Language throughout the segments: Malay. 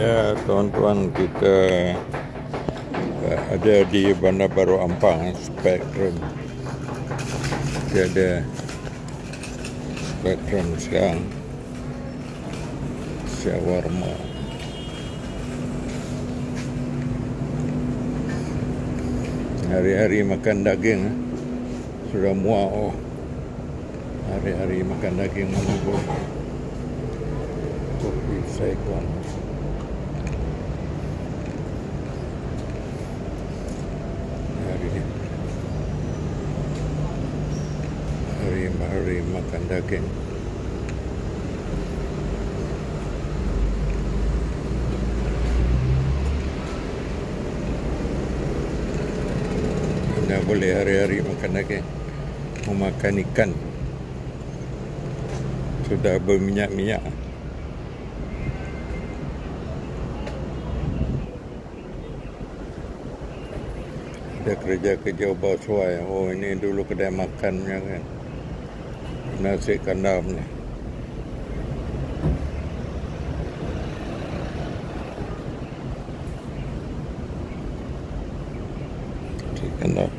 Ya, tuan-tuan, kita ada di Bandar Baru Ampang, Spektrum. Kita ada Spektrum sekarang, shawarma. Hari-hari makan daging, sudah muak. Hari-hari makan daging menunggu kopi Saigon. Hari makan daging. Tidak boleh hari-hari makan daging. Memakan ikan sudah berminyak-minyak. Ada kerja-kerja basuai. Oh, ini dulu kedai makannya kan, nasi kandamnya. Nasi kandam.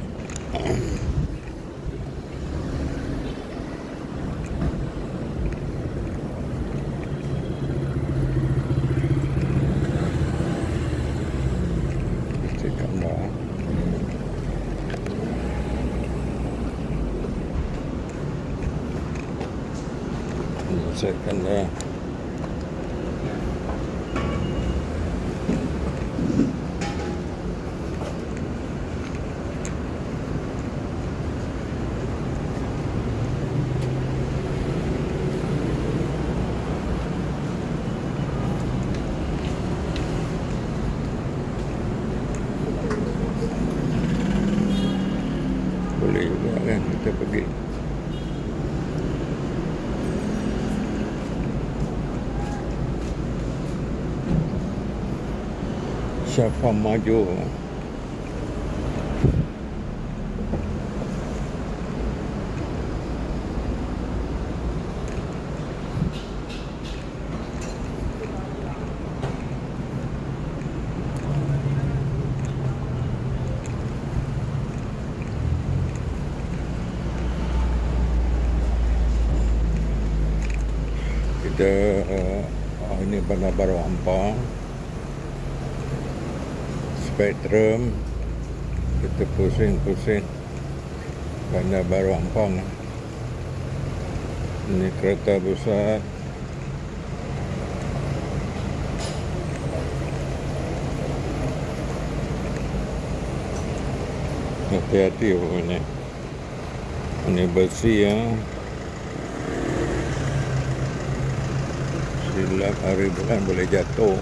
Nasi kandam. Nasi kandam. Boleh juga kan kita pergi. Syafa Maju. Kita ini Bandar Baru Ampang, Spektrum. Kita pusing-pusing Bandar Baru Ampang. Ini kereta besar. Hati-hati pokoknya. Ini bersih ya. Silap hari bulan boleh jatuh.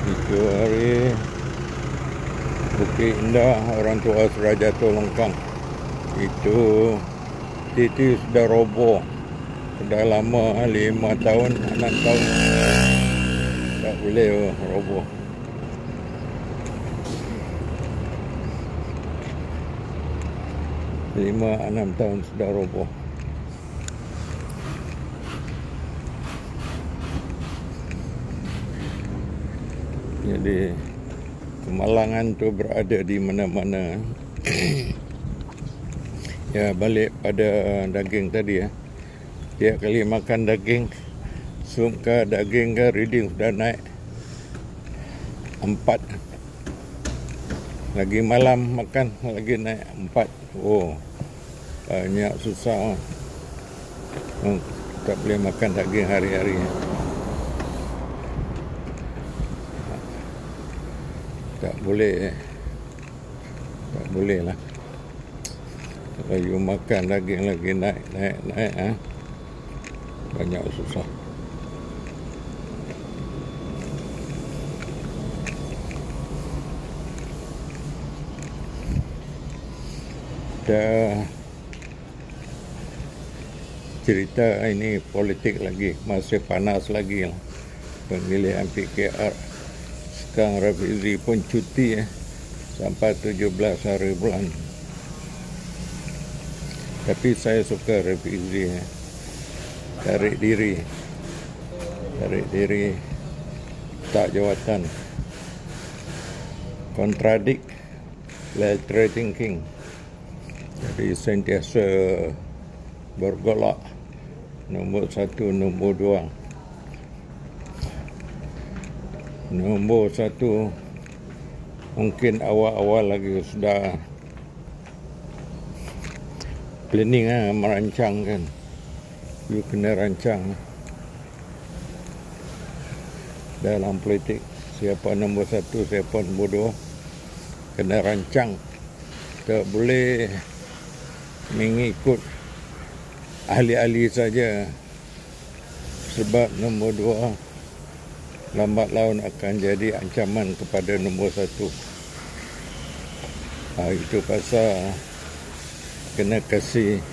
Itu hari Bukit Indah, orang tua sudah jatuh longkang. Itu titi sudah roboh. Sudah lama, 5 tahun, 6 tahun. Tak boleh roboh. Lima, 6 tahun sudah roboh. Jadi kemalangan tu berada di mana-mana. Ya, balik pada daging tadi ya. Tiap kali makan daging, sup ke daging ke, reading sudah naik 4. Lagi malam makan lagi naik 4. Oh, banyak susah. Oh, tak boleh makan daging hari-hari. Tak boleh lah. Kalau you makan daging lagi naik banyak susah. Dah cerita ini politik lagi, masih panas lagi lah. Pemilihan PKR. Sekarang Rafizi pun cuti sampai 17 hari bulan. Tapi saya suka Rafizi. Tarik diri letak jawatan. Contradict lateral thinking. Jadi sentiasa bergolak nombor 1, nombor 2. Nombor 1 mungkin awal-awal lagi sudah planning merancang kan. You kena rancang dalam politik. Siapa nombor 1, siapa nombor 2, kena rancang. Tak boleh mengikut ahli-ahli saja, sebab nombor 2 lambat laun akan jadi ancaman kepada nombor 1. Itu pasal kena kasih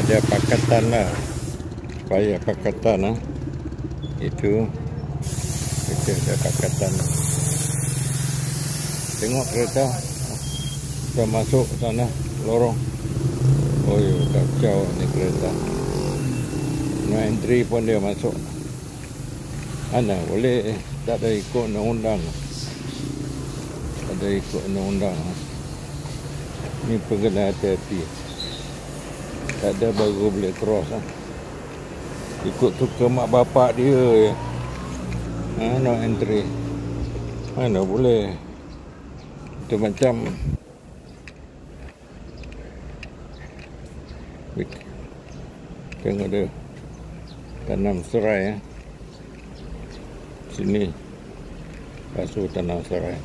ada pakatan lah, supaya pakatan itu ada pakatan. Tengok kereta dah masuk sana lorong. Oh ya, kacau ni kereta. No entry pun dia masuk. Mana boleh, tak ada ikut undang-undang. Tak ada ikut undang-undang. Ni perkena hati-hati. Tak ada baru boleh cross ikut suka mak bapak dia ya. No entry. Mana boleh. Itu macam tengok dia tanam serai sini, basuh tanam serai.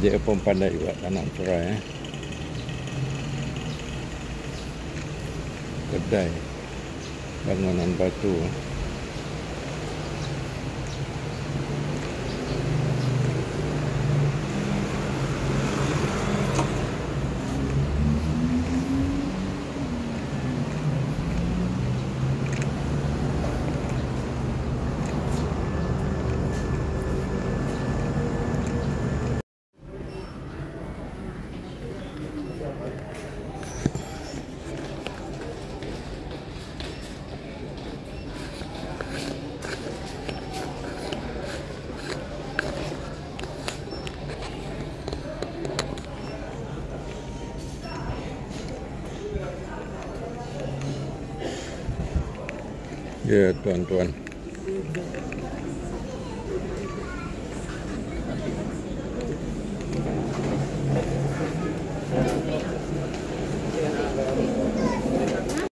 Dia pun pandai juga tanam serai kedai bangunan batu. Ya tuan-tuan,